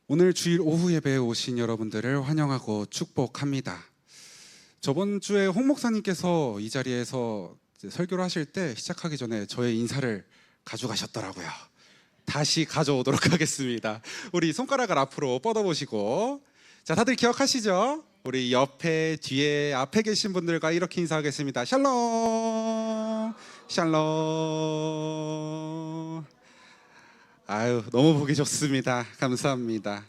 오늘 주일 오후 예배에 오신 여러분들을 환영하고 축복합니다. 저번 주에 홍 목사님께서 이 자리에서 설교를 하실 때 시작하기 전에 저의 인사를 가져가셨더라고요. 다시 가져오도록 하겠습니다. 우리 손가락을 앞으로 뻗어보시고, 자, 다들 기억하시죠? 우리 옆에, 뒤에, 앞에 계신 분들과 이렇게 인사하겠습니다. 샬롬, 샬롬. 아유, 너무 보기 좋습니다. 감사합니다.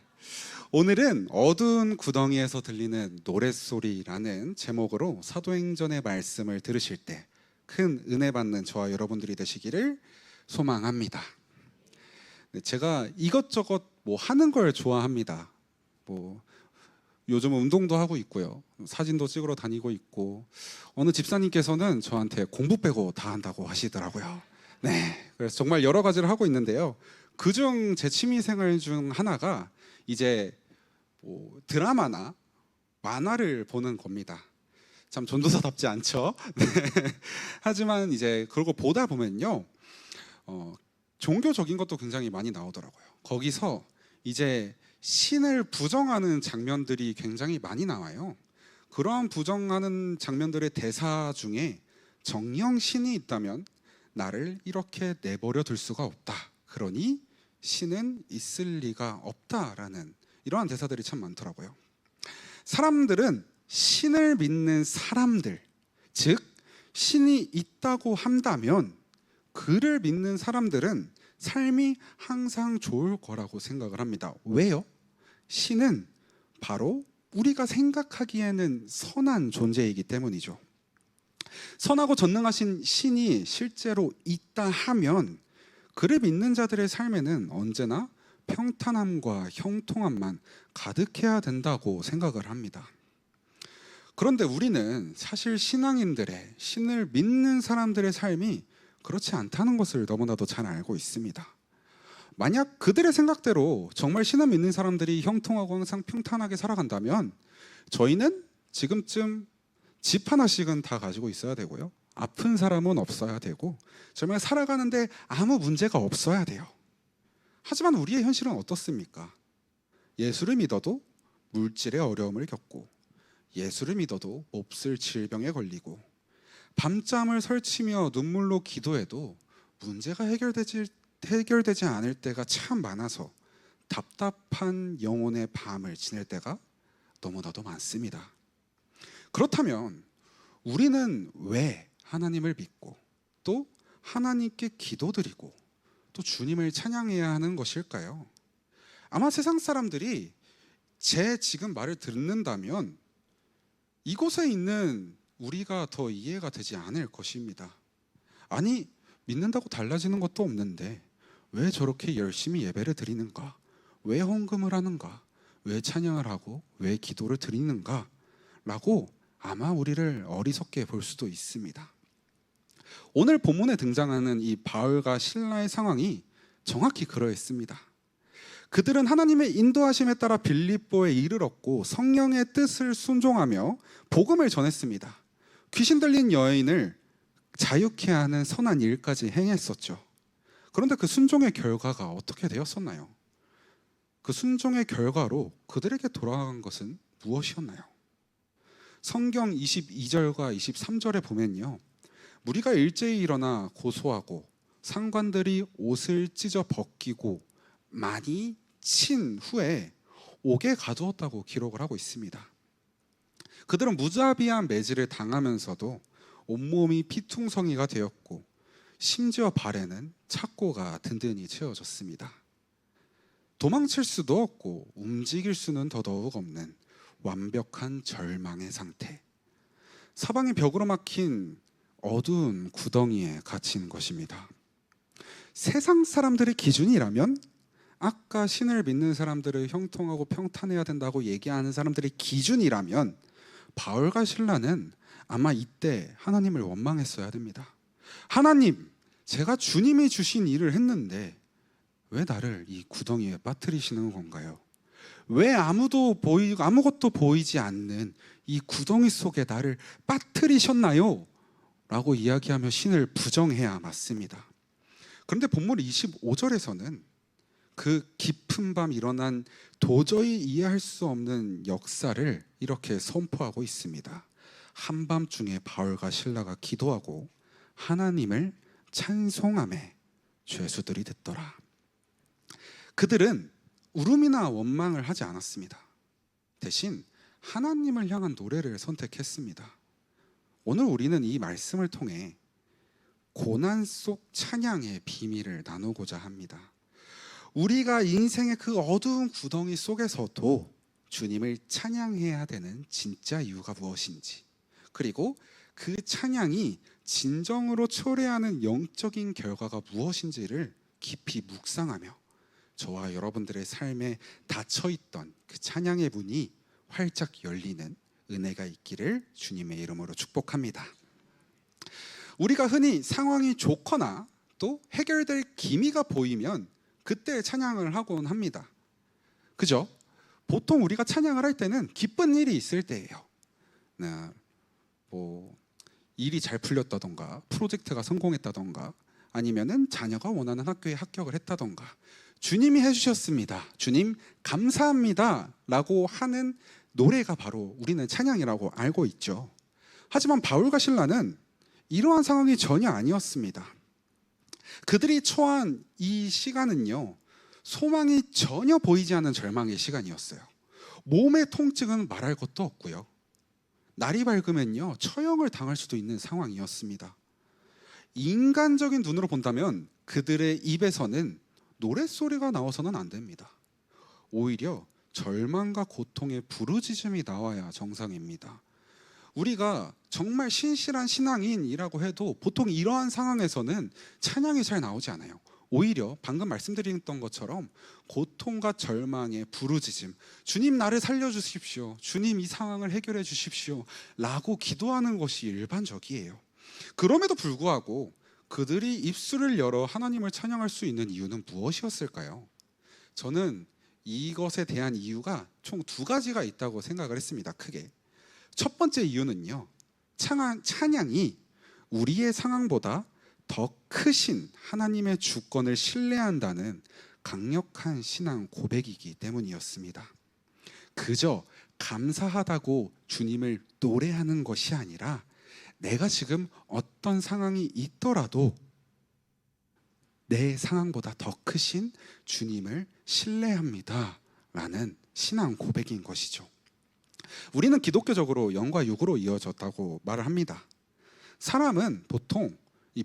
오늘은 어두운 구덩이에서 들리는 노랫소리라는 제목으로 사도행전의 말씀을 들으실 때 큰 은혜 받는 저와 여러분들이 되시기를 소망합니다. 제가 이것저것 하는 걸 좋아합니다. 요즘은 운동도 하고 있고요, 사진도 찍으러 다니고 있고, 어느 집사님께서는 저한테 공부 빼고 다 한다고 하시더라고요. 네, 그래서 정말 여러 가지를 하고 있는데요. 그중 제 취미생활 중 하나가 이제 드라마나 만화를 보는 겁니다. 참 전도사답지 않죠? 네. 하지만 이제 그러고 보다 보면요, 종교적인 것도 굉장히 많이 나오더라고요. 거기서 이제 신을 부정하는 장면들이 굉장히 많이 나와요. 그러한 부정하는 장면들의 대사 중에 정령 신이 있다면 나를 이렇게 내버려 둘 수가 없다. 그러니 신은 있을 리가 없다라는 이러한 대사들이 참 많더라고요. 사람들은 신을 믿는 사람들, 즉 신이 있다고 한다면 그를 믿는 사람들은 삶이 항상 좋을 거라고 생각을 합니다. 왜요? 신은 바로 우리가 생각하기에는 선한 존재이기 때문이죠. 선하고 전능하신 신이 실제로 있다 하면 그를 믿는 자들의 삶에는 언제나 평탄함과 형통함만 가득해야 된다고 생각을 합니다. 그런데 우리는 사실 신앙인들의, 신을 믿는 사람들의 삶이 그렇지 않다는 것을 너무나도 잘 알고 있습니다. 만약 그들의 생각대로 정말 신을 믿는 사람들이 형통하고 항상 평탄하게 살아간다면 저희는 지금쯤 집 하나씩은 다 가지고 있어야 되고요, 아픈 사람은 없어야 되고, 정말 살아가는데 아무 문제가 없어야 돼요. 하지만 우리의 현실은 어떻습니까? 예수를 믿어도 물질의 어려움을 겪고, 예수를 믿어도 몹쓸 질병에 걸리고, 밤잠을 설치며 눈물로 기도해도 문제가 해결되지 않을 때가 참 많아서 답답한 영혼의 밤을 지낼 때가 너무나도 많습니다. 그렇다면 우리는 왜 하나님을 믿고 또 하나님께 기도드리고 또 주님을 찬양해야 하는 것일까요? 아마 세상 사람들이 제 지금 말을 듣는다면 이곳에 있는 우리가 더 이해가 되지 않을 것입니다. 아니, 믿는다고 달라지는 것도 없는데 왜 저렇게 열심히 예배를 드리는가? 왜 헌금을 하는가? 왜 찬양을 하고 왜 기도를 드리는가? 라고 아마 우리를 어리석게 볼 수도 있습니다. 오늘 본문에 등장하는 이 바울과 실라의 상황이 정확히 그러했습니다. 그들은 하나님의 인도하심에 따라 빌립보에 이르렀고 성령의 뜻을 순종하며 복음을 전했습니다. 귀신 들린 여인을 자유케 하는 선한 일까지 행했었죠. 그런데 그 순종의 결과가 어떻게 되었었나요? 그 순종의 결과로 그들에게 돌아간 것은 무엇이었나요? 성경 22절과 23절에 보면요, 무리가 일제히 일어나 고소하고 상관들이 옷을 찢어 벗기고 많이 친 후에 옥에 가두었다고 기록을 하고 있습니다. 그들은 무자비한 매질을 당하면서도 온몸이 피퉁성이가 되었고 심지어 발에는 착고가 든든히 채워졌습니다. 도망칠 수도 없고 움직일 수는 더더욱 없는 완벽한 절망의 상태, 사방이 벽으로 막힌 어두운 구덩이에 갇힌 것입니다. 세상 사람들의 기준이라면 아까 신을 믿는 사람들을 형통하고 평탄해야 된다고 얘기하는 사람들의 기준이라면 바울과 실라는 아마 이때 하나님을 원망했어야 됩니다. 하나님, 제가 주님이 주신 일을 했는데 왜 나를 이 구덩이에 빠뜨리시는 건가요? 왜 아무것도 보이지 않는 이 구덩이 속에 나를 빠뜨리셨나요? 라고 이야기하며 신을 부정해야 맞습니다. 그런데 본문 25절에서는 그 깊은 밤 일어난 도저히 이해할 수 없는 역사를 이렇게 선포하고 있습니다. 한밤중에 바울과 실라가 기도하고 하나님을 찬송하매 죄수들이 듣더라. 그들은 울음이나 원망을 하지 않았습니다. 대신 하나님을 향한 노래를 선택했습니다. 오늘 우리는 이 말씀을 통해 고난 속 찬양의 비밀을 나누고자 합니다. 우리가 인생의 그 어두운 구덩이 속에서도 주님을 찬양해야 되는 진짜 이유가 무엇인지, 그리고 그 찬양이 진정으로 초래하는 영적인 결과가 무엇인지를 깊이 묵상하며 저와 여러분들의 삶에 닫혀있던 그 찬양의 문이 활짝 열리는 은혜가 있기를 주님의 이름으로 축복합니다. 우리가 흔히 상황이 좋거나 또 해결될 기미가 보이면 그때 찬양을 하곤 합니다. 그죠? 보통 우리가 찬양을 할 때는 기쁜 일이 있을 때예요. 일이 잘 풀렸다던가, 프로젝트가 성공했다던가, 아니면은 자녀가 원하는 학교에 합격을 했다던가, 주님이 해주셨습니다, 주님 감사합니다 라고 하는 노래가 바로 우리는 찬양이라고 알고 있죠. 하지만 바울과 실라는 이러한 상황이 전혀 아니었습니다. 그들이 처한 이 시간은요, 소망이 전혀 보이지 않는 절망의 시간이었어요. 몸의 통증은 말할 것도 없고요, 날이 밝으면요 처형을 당할 수도 있는 상황이었습니다. 인간적인 눈으로 본다면 그들의 입에서는 노랫소리가 나와서는 안 됩니다. 오히려 절망과 고통의 부르짖음이 나와야 정상입니다. 우리가 정말 신실한 신앙인이라고 해도 보통 이러한 상황에서는 찬양이 잘 나오지 않아요. 오히려 방금 말씀드렸던 것처럼 고통과 절망의 부르짖음, 주님 나를 살려주십시오, 주님 이 상황을 해결해 주십시오 라고 기도하는 것이 일반적이에요. 그럼에도 불구하고 그들이 입술을 열어 하나님을 찬양할 수 있는 이유는 무엇이었을까요? 저는 이것에 대한 이유가 총 두 가지가 있다고 생각을 했습니다. 크게. 첫 번째 이유는요, 찬양이 우리의 상황보다 더 크신 하나님의 주권을 신뢰한다는 강력한 신앙 고백이기 때문이었습니다. 그저 감사하다고 주님을 노래하는 것이 아니라 내가 지금 어떤 상황이 있더라도 내 상황보다 더 크신 주님을 신뢰합니다 라는 신앙 고백인 것이죠. 우리는 기독교적으로 영과 육으로 이어졌다고 말을 합니다. 사람은 보통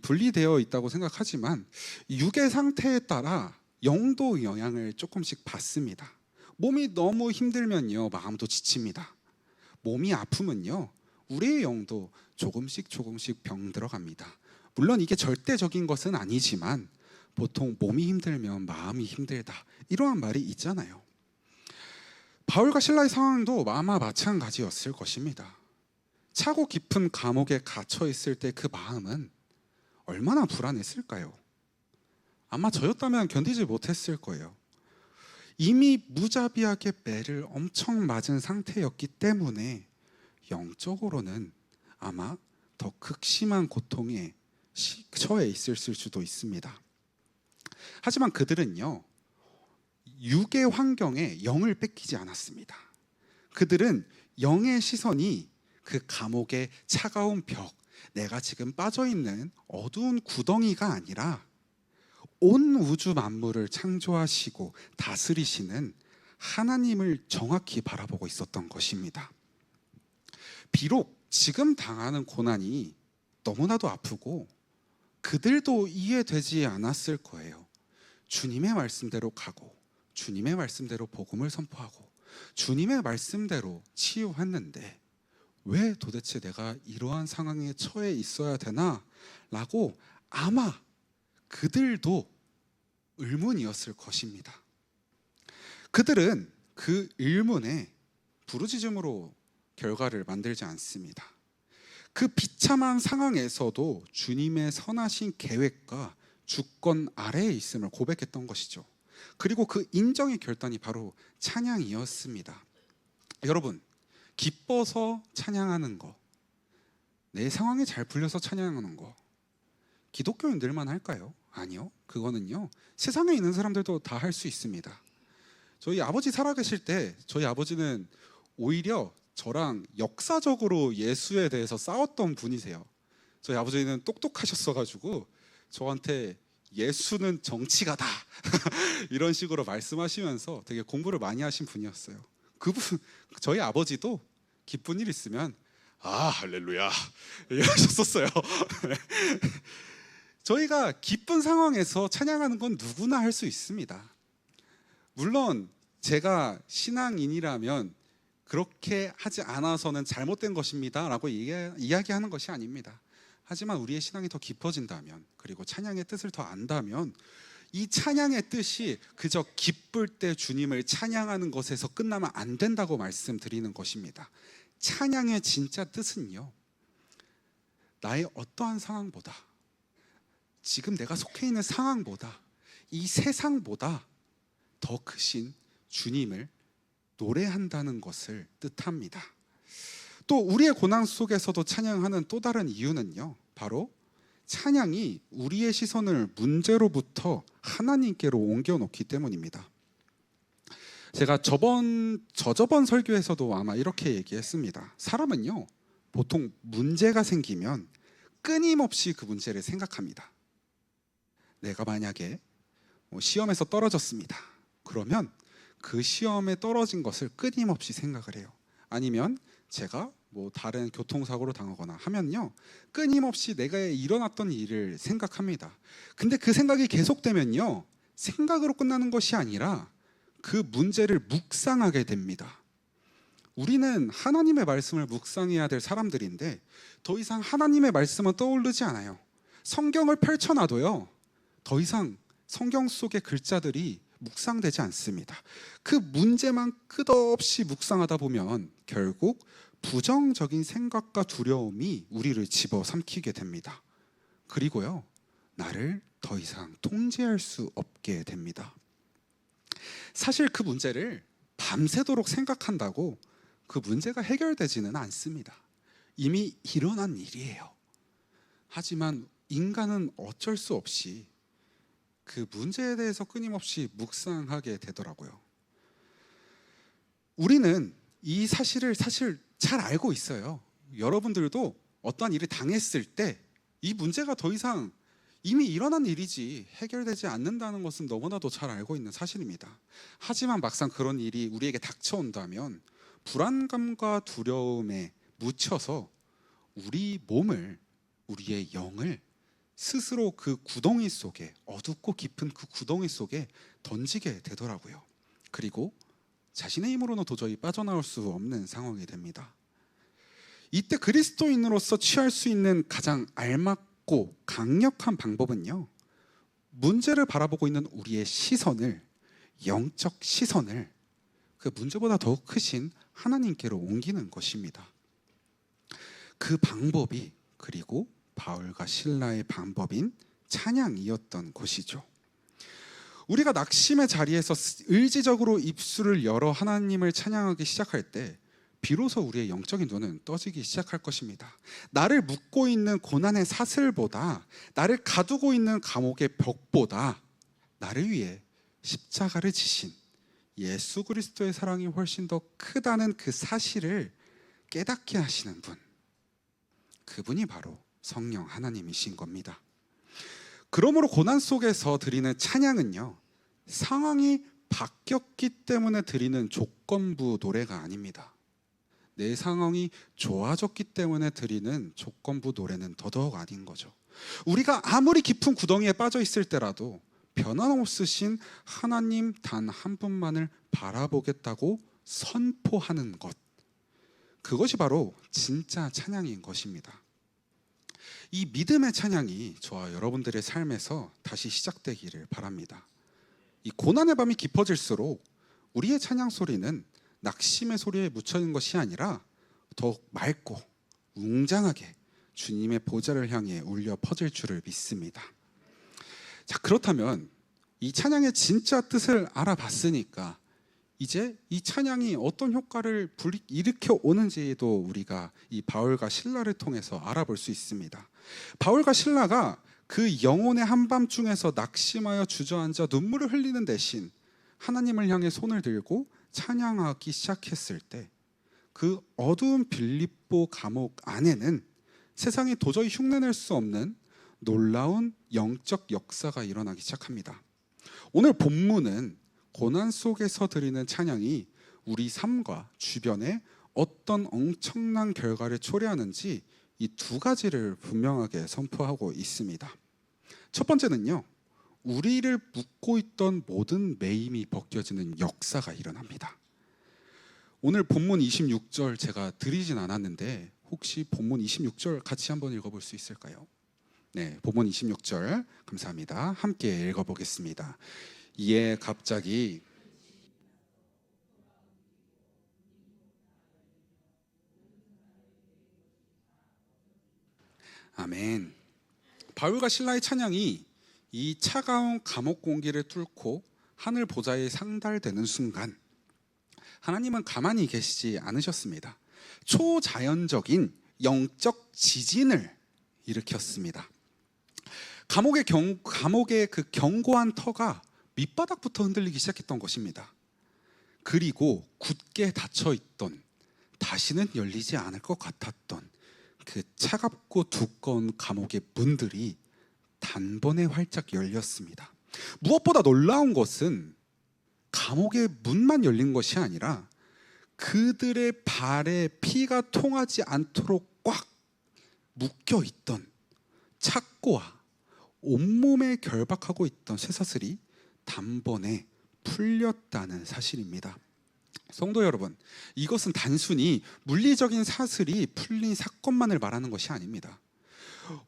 분리되어 있다고 생각하지만 육의 상태에 따라 영도 영향을 조금씩 받습니다. 몸이 너무 힘들면요 마음도 지칩니다. 몸이 아프면요 우리의 영도 조금씩 병들어갑니다. 물론 이게 절대적인 것은 아니지만 보통 몸이 힘들면 마음이 힘들다, 이러한 말이 있잖아요. 바울과 실라의 상황도 아마 마찬가지였을 것입니다. 차고 깊은 감옥에 갇혀 있을 때 그 마음은 얼마나 불안했을까요? 아마 저였다면 견디지 못했을 거예요. 이미 무자비하게 매를 엄청 맞은 상태였기 때문에 영적으로는 아마 더 극심한 고통에 처해 있을 수도 있습니다. 하지만 그들은요 육의 환경에 영을 뺏기지 않았습니다. 그들은 영의 시선이 그 감옥의 차가운 벽, 내가 지금 빠져있는 어두운 구덩이가 아니라 온 우주 만물을 창조하시고 다스리시는 하나님을 정확히 바라보고 있었던 것입니다. 비록 지금 당하는 고난이 너무나도 아프고 그들도 이해되지 않았을 거예요. 주님의 말씀대로 가고 주님의 말씀대로 복음을 선포하고 주님의 말씀대로 치유했는데 왜 도대체 내가 이러한 상황에 처해 있어야 되나? 라고 아마 그들도 의문이었을 것입니다. 그들은 그 의문에 부르짖음으로 결과를 만들지 않습니다. 그 비참한 상황에서도 주님의 선하신 계획과 주권 아래에 있음을 고백했던 것이죠. 그리고 그 인정의 결단이 바로 찬양이었습니다. 여러분, 기뻐서 찬양하는 거, 내 상황이 잘 풀려서 찬양하는 거, 기독교인들만 할까요? 아니요. 그거는요, 세상에 있는 사람들도 다 할 수 있습니다. 저희 아버지 살아계실 때 저희 아버지는 오히려 저랑 역사적으로 예수에 대해서 싸웠던 분이세요. 저희 아버지는 똑똑하셨어가지고 저한테 예수는 정치가다 이런 식으로 말씀하시면서 되게 공부를 많이 하신 분이었어요. 그분, 저희 아버지도 기쁜 일 있으면 아 할렐루야 이러셨었어요. 저희가 기쁜 상황에서 찬양하는 건 누구나 할 수 있습니다. 물론 제가 신앙인이라면 그렇게 하지 않아서는 잘못된 것입니다 라고 이야기하는 것이 아닙니다. 하지만 우리의 신앙이 더 깊어진다면, 그리고 찬양의 뜻을 더 안다면, 이 찬양의 뜻이 그저 기쁠 때 주님을 찬양하는 것에서 끝나면 안 된다고 말씀드리는 것입니다. 찬양의 진짜 뜻은요, 나의 어떠한 상황보다, 지금 내가 속해 있는 상황보다, 이 세상보다 더 크신 주님을 노래한다는 것을 뜻합니다. 또 우리의 고난 속에서도 찬양하는 또 다른 이유는요, 바로 찬양이 우리의 시선을 문제로부터 하나님께로 옮겨놓기 때문입니다. 제가 저저번 설교에서도 아마 이렇게 얘기했습니다. 사람은요, 보통 문제가 생기면 끊임없이 그 문제를 생각합니다. 내가 만약에 시험에서 떨어졌습니다. 그러면 그 시험에 떨어진 것을 끊임없이 생각을 해요. 아니면 제가 다른 교통사고로 당하거나 하면요, 끊임없이 내가 일어났던 일을 생각합니다. 근데 그 생각이 계속되면요, 생각으로 끝나는 것이 아니라 그 문제를 묵상하게 됩니다. 우리는 하나님의 말씀을 묵상해야 될 사람들인데 더 이상 하나님의 말씀은 떠오르지 않아요. 성경을 펼쳐놔도요, 더 이상 성경 속의 글자들이 묵상되지 않습니다. 그 문제만 끝없이 묵상하다 보면 결국 부정적인 생각과 두려움이 우리를 집어삼키게 됩니다. 그리고요, 나를 더 이상 통제할 수 없게 됩니다. 사실 그 문제를 밤새도록 생각한다고 그 문제가 해결되지는 않습니다. 이미 일어난 일이에요. 하지만 인간은 어쩔 수 없이 그 문제에 대해서 끊임없이 묵상하게 되더라고요. 우리는 이 사실을 사실 잘 알고 있어요. 여러분들도 어떠한 일을 당했을 때 이 문제가 더 이상 이미 일어난 일이지 해결되지 않는다는 것은 너무나도 잘 알고 있는 사실입니다. 하지만 막상 그런 일이 우리에게 닥쳐온다면 불안감과 두려움에 묻혀서 우리 몸을, 우리의 영을 스스로 그 구덩이 속에, 어둡고 깊은 그 구덩이 속에 던지게 되더라고요. 그리고 자신의 힘으로는 도저히 빠져나올 수 없는 상황이 됩니다. 이때 그리스도인으로서 취할 수 있는 가장 알맞고 강력한 방법은요, 문제를 바라보고 있는 우리의 시선을, 영적 시선을 그 문제보다 더 크신 하나님께로 옮기는 것입니다. 그 방법이, 그리고 바울과 실라의 방법인 찬양이었던 것이죠. 우리가 낙심의 자리에서 의지적으로 입술을 열어 하나님을 찬양하기 시작할 때 비로소 우리의 영적인 눈은 떠지기 시작할 것입니다. 나를 묶고 있는 고난의 사슬보다, 나를 가두고 있는 감옥의 벽보다 나를 위해 십자가를 지신 예수 그리스도의 사랑이 훨씬 더 크다는 그 사실을 깨닫게 하시는 분, 그분이 바로 성령 하나님이신 겁니다. 그러므로 고난 속에서 드리는 찬양은요, 상황이 바뀌었기 때문에 드리는 조건부 노래가 아닙니다. 내 상황이 좋아졌기 때문에 드리는 조건부 노래는 더더욱 아닌 거죠. 우리가 아무리 깊은 구덩이에 빠져 있을 때라도 변함없으신 하나님 단 한 분만을 바라보겠다고 선포하는 것, 그것이 바로 진짜 찬양인 것입니다. 이 믿음의 찬양이 저와 여러분들의 삶에서 다시 시작되기를 바랍니다. 이 고난의 밤이 깊어질수록 우리의 찬양 소리는 낙심의 소리에 묻혀있는 것이 아니라 더욱 맑고 웅장하게 주님의 보좌를 향해 울려 퍼질 줄을 믿습니다. 자, 그렇다면 이 찬양의 진짜 뜻을 알아봤으니까 이제 이 찬양이 어떤 효과를 일으켜 오는지도 우리가 이 바울과 실라를 통해서 알아볼 수 있습니다. 바울과 실라가 그 영혼의 한밤중에서 낙심하여 주저앉아 눈물을 흘리는 대신 하나님을 향해 손을 들고 찬양하기 시작했을 때 그 어두운 빌립보 감옥 안에는 세상이 도저히 흉내낼 수 없는 놀라운 영적 역사가 일어나기 시작합니다. 오늘 본문은 고난 속에서 드리는 찬양이 우리 삶과 주변에 어떤 엄청난 결과를 초래하는지 이 두 가지를 분명하게 선포하고 있습니다. 첫 번째는요, 우리를 묶고 있던 모든 매임이 벗겨지는 역사가 일어납니다. 오늘 본문 26절 제가 드리진 않았는데 혹시 본문 26절 같이 한번 읽어볼 수 있을까요? 네, 본문 26절 감사합니다. 함께 읽어보겠습니다. 이에 갑자기 아멘. 바울과 실라의 찬양이 이 차가운 감옥 공기를 뚫고 하늘 보좌에 상달되는 순간 하나님은 가만히 계시지 않으셨습니다. 초자연적인 영적 지진을 일으켰습니다. 감옥의 그 견고한 터가 밑바닥부터 흔들리기 시작했던 것입니다. 그리고 굳게 닫혀있던, 다시는 열리지 않을 것 같았던 그 차갑고 두꺼운 감옥의 문들이 단번에 활짝 열렸습니다. 무엇보다 놀라운 것은 감옥의 문만 열린 것이 아니라 그들의 발에 피가 통하지 않도록 꽉 묶여있던 착고와 온몸에 결박하고 있던 쇠사슬이 단번에 풀렸다는 사실입니다. 성도 여러분, 이것은 단순히 물리적인 사슬이 풀린 사건만을 말하는 것이 아닙니다.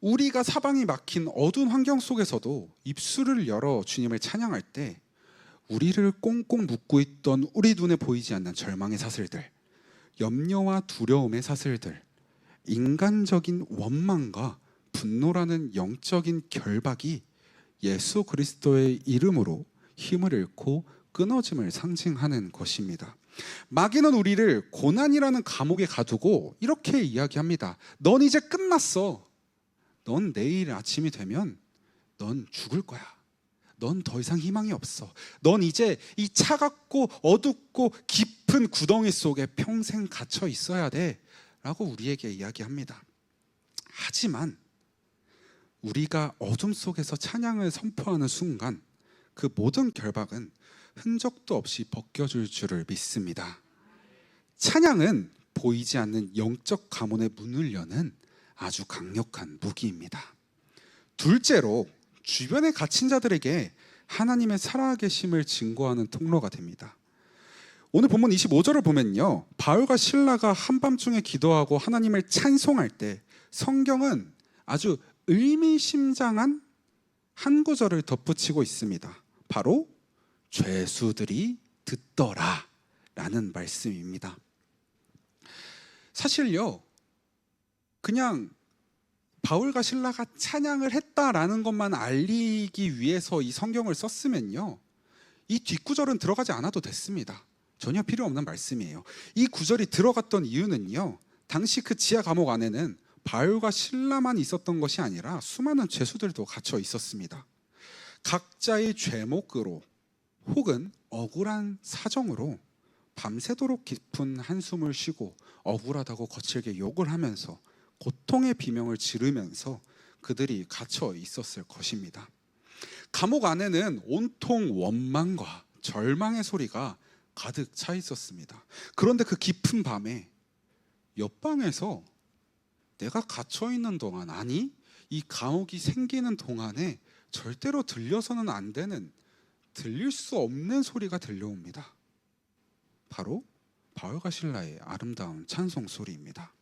우리가 사방이 막힌 어두운 환경 속에서도 입술을 열어 주님을 찬양할 때 우리를 꽁꽁 묶고 있던 우리 눈에 보이지 않는 절망의 사슬들, 염려와 두려움의 사슬들, 인간적인 원망과 분노라는 영적인 결박이 예수 그리스도의 이름으로 힘을 잃고 끊어짐을 상징하는 것입니다. 마귀는 우리를 고난이라는 감옥에 가두고 이렇게 이야기합니다. 넌 이제 끝났어. 넌 내일 아침이 되면 넌 죽을 거야. 넌 더 이상 희망이 없어. 넌 이제 이 차갑고 어둡고 깊은 구덩이 속에 평생 갇혀 있어야 돼 라고 우리에게 이야기합니다. 하지만 우리가 어둠 속에서 찬양을 선포하는 순간 그 모든 결박은 흔적도 없이 벗겨질 줄을 믿습니다. 찬양은 보이지 않는 영적 가문의 문을 여는 아주 강력한 무기입니다. 둘째로 주변에 갇힌 자들에게 하나님의 살아계심을 증거하는 통로가 됩니다. 오늘 본문 25절을 보면요, 바울과 실라가 한밤중에 기도하고 하나님을 찬송할 때 성경은 아주 의미심장한 한 구절을 덧붙이고 있습니다. 바로 죄수들이 듣더라 라는 말씀입니다. 사실요, 그냥 바울과 실라가 찬양을 했다라는 것만 알리기 위해서 이 성경을 썼으면요, 이 뒷구절은 들어가지 않아도 됐습니다. 전혀 필요 없는 말씀이에요. 이 구절이 들어갔던 이유는요, 당시 그 지하 감옥 안에는 바울과 실라만 있었던 것이 아니라 수많은 죄수들도 갇혀 있었습니다. 각자의 죄목으로 혹은 억울한 사정으로 밤새도록 깊은 한숨을 쉬고 억울하다고 거칠게 욕을 하면서 고통의 비명을 지르면서 그들이 갇혀 있었을 것입니다. 감옥 안에는 온통 원망과 절망의 소리가 가득 차 있었습니다. 그런데 그 깊은 밤에 옆방에서 내가 갇혀 있는 동안, 아니 이 감옥이 생기는 동안에 절대로 들려서는 안 되는, 들릴 수 없는 소리가 들려옵니다. 바로 바울과 실라의 아름다운 찬송 소리입니다.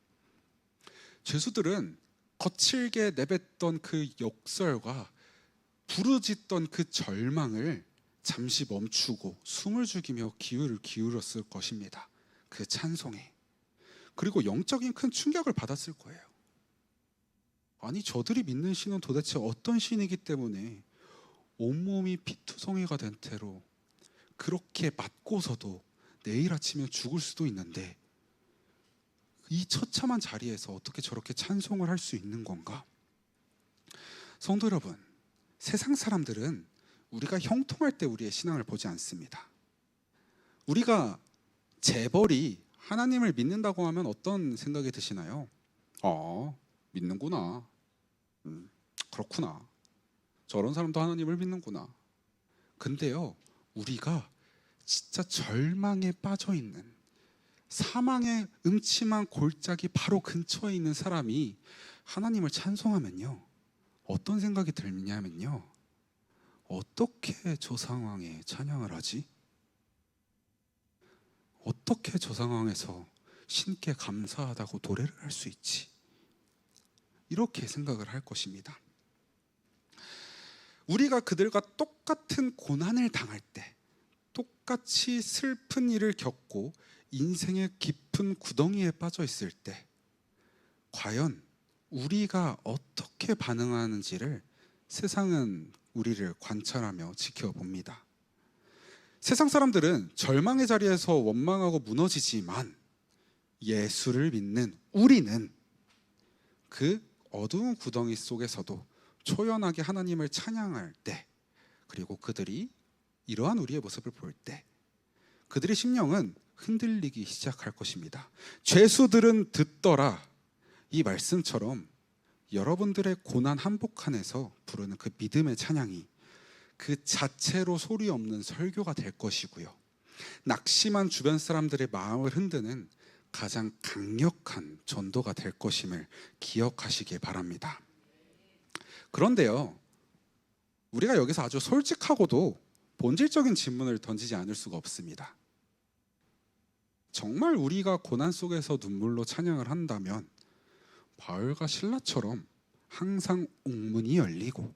죄수들은 거칠게 내뱉던 그 욕설과 부르짖던 그 절망을 잠시 멈추고 숨을 죽이며 귀를 기울였을 것입니다. 그 찬송에. 그리고 영적인 큰 충격을 받았을 거예요. 아니, 저들이 믿는 신은 도대체 어떤 신이기 때문에 온몸이 피투성이가 된 채로 그렇게 맞고서도 내일 아침에 죽을 수도 있는데 이 처참한 자리에서 어떻게 저렇게 찬송을 할 수 있는 건가? 성도 여러분, 세상 사람들은 우리가 형통할 때 우리의 신앙을 보지 않습니다. 우리가 재벌이 하나님을 믿는다고 하면 어떤 생각이 드시나요? 믿는구나. 그렇구나. 저런 사람도 하나님을 믿는구나. 근데요, 우리가 진짜 절망에 빠져 있는, 사망의 음침한 골짜기 바로 근처에 있는 사람이 하나님을 찬송하면요, 어떤 생각이 들냐면요, 어떻게 저 상황에 찬양을 하지? 어떻게 저 상황에서 신께 감사하다고 노래를 할 수 있지? 이렇게 생각을 할 것입니다. 우리가 그들과 똑같은 고난을 당할 때, 똑같이 슬픈 일을 겪고 인생의 깊은 구덩이에 빠져 있을 때, 과연 우리가 어떻게 반응하는지를 세상은 우리를 관찰하며 지켜봅니다. 세상 사람들은 절망의 자리에서 원망하고 무너지지만, 예수를 믿는 우리는 그 어두운 구덩이 속에서도 초연하게 하나님을 찬양할 때, 그리고 그들이 이러한 우리의 모습을 볼 때 그들의 심령은 흔들리기 시작할 것입니다. 죄수들은 듣더라, 이 말씀처럼 여러분들의 고난 한복판에서 부르는 그 믿음의 찬양이 그 자체로 소리 없는 설교가 될 것이고요, 낙심한 주변 사람들의 마음을 흔드는 가장 강력한 전도가 될 것임을 기억하시길 바랍니다. 그런데요, 우리가 여기서 아주 솔직하고도 본질적인 질문을 던지지 않을 수가 없습니다. 정말 우리가 고난 속에서 눈물로 찬양을 한다면 바울과 실라처럼 항상 옥문이 열리고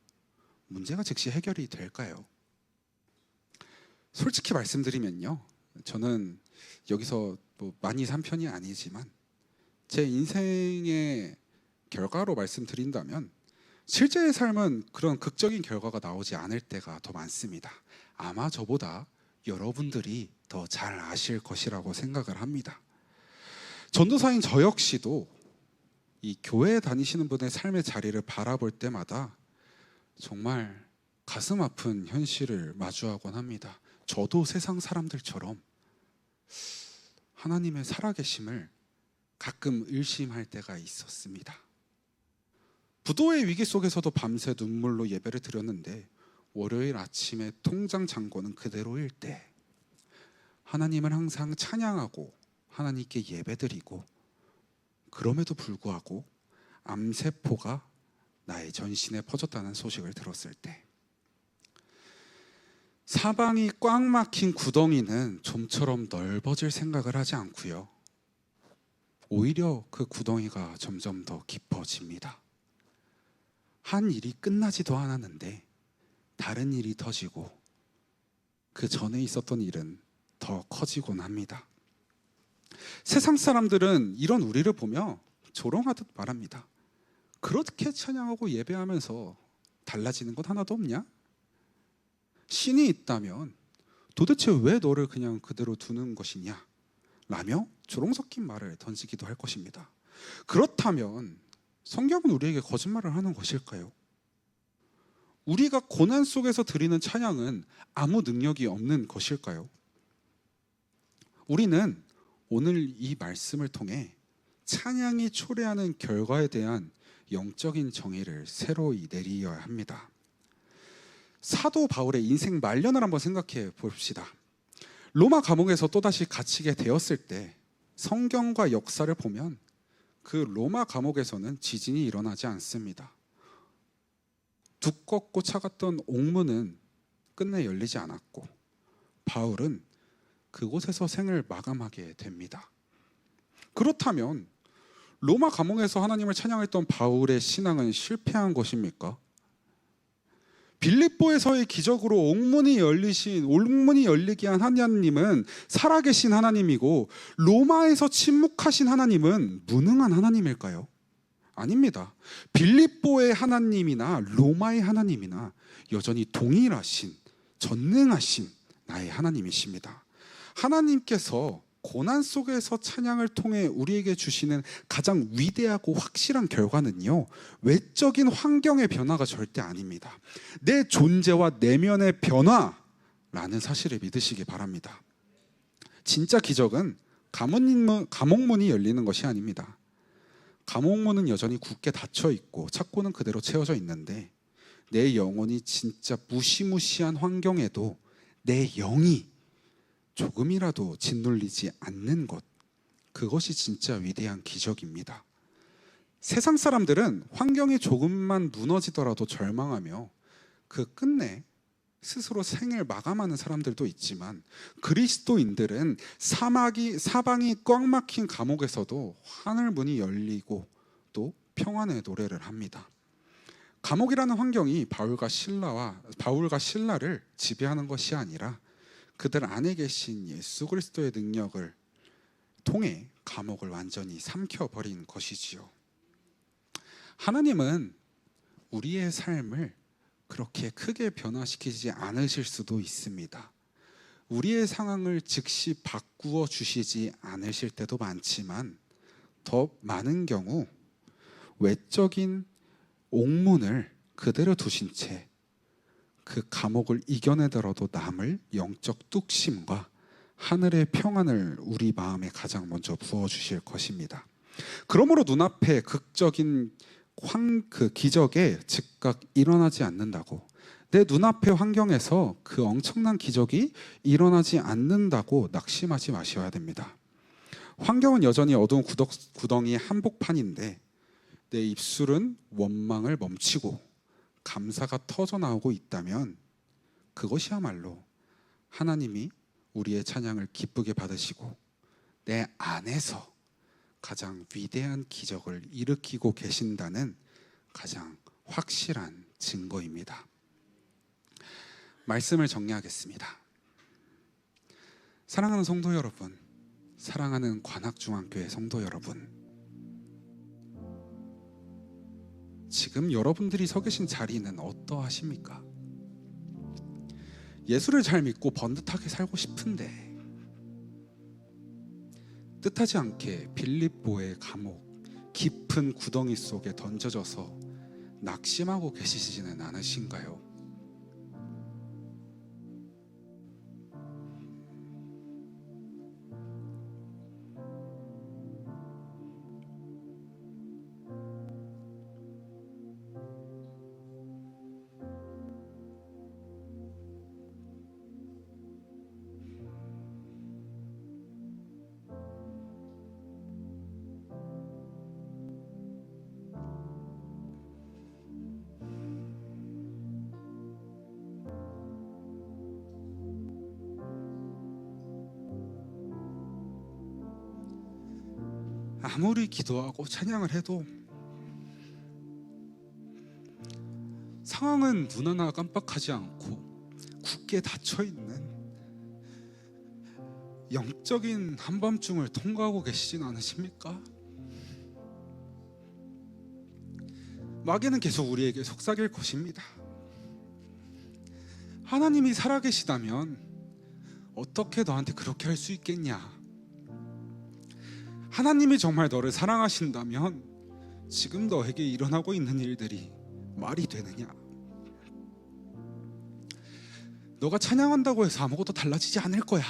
문제가 즉시 해결이 될까요? 솔직히 말씀드리면요, 저는 여기서 많이 산 편이 아니지만 제 인생의 결과로 말씀드린다면 실제의 삶은 그런 극적인 결과가 나오지 않을 때가 더 많습니다. 아마 저보다 여러분들이 더 잘 아실 것이라고 생각을 합니다. 전도사인 저 역시도 이 교회에 다니시는 분의 삶의 자리를 바라볼 때마다 정말 가슴 아픈 현실을 마주하곤 합니다. 저도 세상 사람들처럼 하나님의 살아계심을 가끔 의심할 때가 있었습니다. 부도의 위기 속에서도 밤새 눈물로 예배를 드렸는데 월요일 아침에 통장 잔고는 그대로일 때 하나님을 항상 찬양하고 하나님께 예배드리고, 그럼에도 불구하고 암세포가 나의 전신에 퍼졌다는 소식을 들었을 때, 사방이 꽉 막힌 구덩이는 좀처럼 넓어질 생각을 하지 않고요, 오히려 그 구덩이가 점점 더 깊어집니다. 한 일이 끝나지도 않았는데 다른 일이 터지고 그 전에 있었던 일은 더 커지곤 합니다. 세상 사람들은 이런 우리를 보며 조롱하듯 말합니다. 그렇게 찬양하고 예배하면서 달라지는 건 하나도 없냐? 신이 있다면 도대체 왜 너를 그냥 그대로 두는 것이냐? 라며 조롱 섞인 말을 던지기도 할 것입니다. 그렇다면 성경은 우리에게 거짓말을 하는 것일까요? 우리가 고난 속에서 드리는 찬양은 아무 능력이 없는 것일까요? 우리는 오늘 이 말씀을 통해 찬양이 초래하는 결과에 대한 영적인 정의를 새로이 내리어야 합니다. 사도 바울의 인생 말년을 한번 생각해 봅시다. 로마 감옥에서 또다시 갇히게 되었을 때 성경과 역사를 보면 그 로마 감옥에서는 지진이 일어나지 않습니다. 두껍고 차갔던 옥문은 끝내 열리지 않았고 바울은 그곳에서 생을 마감하게 됩니다. 그렇다면 로마 감옥에서 하나님을 찬양했던 바울의 신앙은 실패한 것입니까? 빌립보에서의 기적으로 옥문이 열리게 한 하나님은 살아계신 하나님이고, 로마에서 침묵하신 하나님은 무능한 하나님일까요? 아닙니다. 빌립보의 하나님이나 로마의 하나님이나 여전히 동일하신, 전능하신 나의 하나님이십니다. 하나님께서 고난 속에서 찬양을 통해 우리에게 주시는 가장 위대하고 확실한 결과는요, 외적인 환경의 변화가 절대 아닙니다. 내 존재와 내면의 변화라는 사실을 믿으시기 바랍니다. 진짜 기적은 감옥문이 열리는 것이 아닙니다. 감옥문은 여전히 굳게 닫혀 있고 창고는 그대로 채워져 있는데, 내 영혼이 진짜 무시무시한 환경에도 내 영이 조금이라도 짓눌리지 않는 것, 그것이 진짜 위대한 기적입니다. 세상 사람들은 환경이 조금만 무너지더라도 절망하며 그 끝내 스스로 생을 마감하는 사람들도 있지만, 그리스도인들은 사방이 꽉 막힌 감옥에서도 하늘 문이 열리고 또 평안의 노래를 합니다. 감옥이라는 환경이 바울과 신라를 지배하는 것이 아니라 그들 안에 계신 예수 그리스도의 능력을 통해 감옥을 완전히 삼켜버린 것이지요. 하나님은 우리의 삶을 그렇게 크게 변화시키지 않으실 수도 있습니다. 우리의 상황을 즉시 바꾸어 주시지 않으실 때도 많지만, 더 많은 경우 외적인 옥문을 그대로 두신 채 그 감옥을 이겨내더라도 남을 영적 뚝심과 하늘의 평안을 우리 마음에 가장 먼저 부어주실 것입니다. 그러므로 눈앞에 극적인 그 기적에 즉각 일어나지 않는다고, 내 눈앞의 환경에서 그 엄청난 기적이 일어나지 않는다고 낙심하지 마셔야 됩니다. 환경은 여전히 어두운 구덩이 한복판인데, 내 입술은 원망을 멈추고 감사가 터져나오고 있다면, 그것이야말로 하나님이 우리의 찬양을 기쁘게 받으시고 내 안에서 가장 위대한 기적을 일으키고 계신다는 가장 확실한 증거입니다. 말씀을 정리하겠습니다. 사랑하는 성도 여러분, 사랑하는 관악중앙교회 성도 여러분, 지금 여러분들이 서 계신 자리는 어떠하십니까? 예수를 잘 믿고 번듯하게 살고 싶은데 뜻하지 않게 빌립보의 감옥 깊은 구덩이 속에 던져져서 낙심하고 계시지는 않으신가요? 아무리 기도하고 찬양을 해도 상황은 눈 하나 깜빡하지 않고 굳게 닫혀있는 영적인 한밤중을 통과하고 계시진 않으십니까? 마귀는 계속 우리에게 속삭일 것입니다. 하나님이 살아계시다면 어떻게 너한테 그렇게 할 수 있겠냐? 하나님이 정말 너를 사랑하신다면 지금 너에게 일어나고 있는 일들이 말이 되느냐? 너가 찬양한다고 해서 아무것도 달라지지 않을 거야.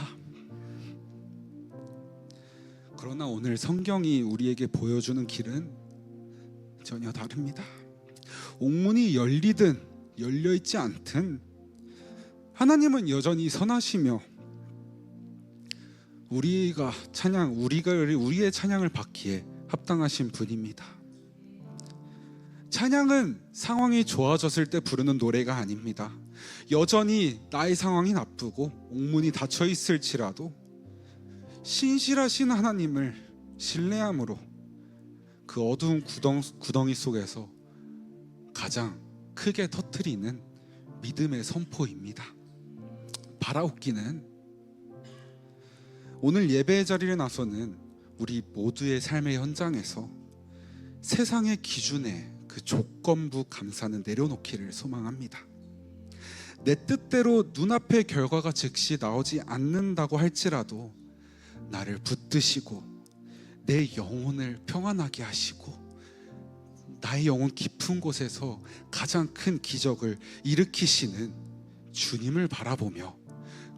그러나 오늘 성경이 우리에게 보여주는 길은 전혀 다릅니다. 옥문이 열리든 열려있지 않든 하나님은 여전히 선하시며 우리의 찬양을 받기에 합당하신 분입니다. 찬양은 상황이 좋아졌을 때 부르는 노래가 아닙니다. 여전히 나의 상황이 나쁘고 옥문이 닫혀 있을지라도 신실하신 하나님을 신뢰함으로 그 어두운 구덩이 속에서 가장 크게 터뜨리는 믿음의 선포입니다. 바라옵기는 오늘 예배의 자리에 나서는 우리 모두의 삶의 현장에서 세상의 기준에 그 조건부 감사는 내려놓기를 소망합니다. 내 뜻대로 눈앞의 결과가 즉시 나오지 않는다고 할지라도 나를 붙드시고 내 영혼을 평안하게 하시고 나의 영혼 깊은 곳에서 가장 큰 기적을 일으키시는 주님을 바라보며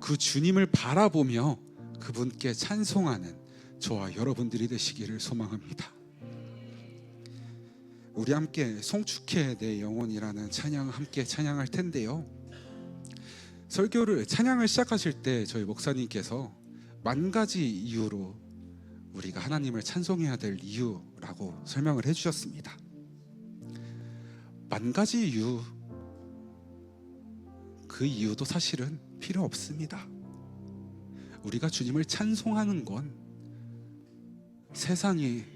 그 주님을 바라보며 그분께 찬송하는 저와 여러분들이 되시기를 소망합니다. 우리 함께 송축해 내 영혼이라는 찬양을 함께 찬양할 텐데요, 설교를 찬양을 시작하실 때 저희 목사님께서 10,000가지 이유로 우리가 하나님을 찬송해야 될 이유라고 설명을 해주셨습니다. 10,000가지 이유, 그 이유도 사실은 필요 없습니다. 우리가 주님을 찬송하는 건 세상의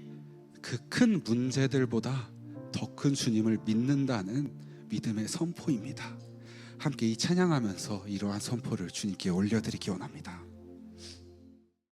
그 큰 문제들보다 더 큰 주님을 믿는다는 믿음의 선포입니다. 함께 이 찬양하면서 이러한 선포를 주님께 올려드리기 원합니다.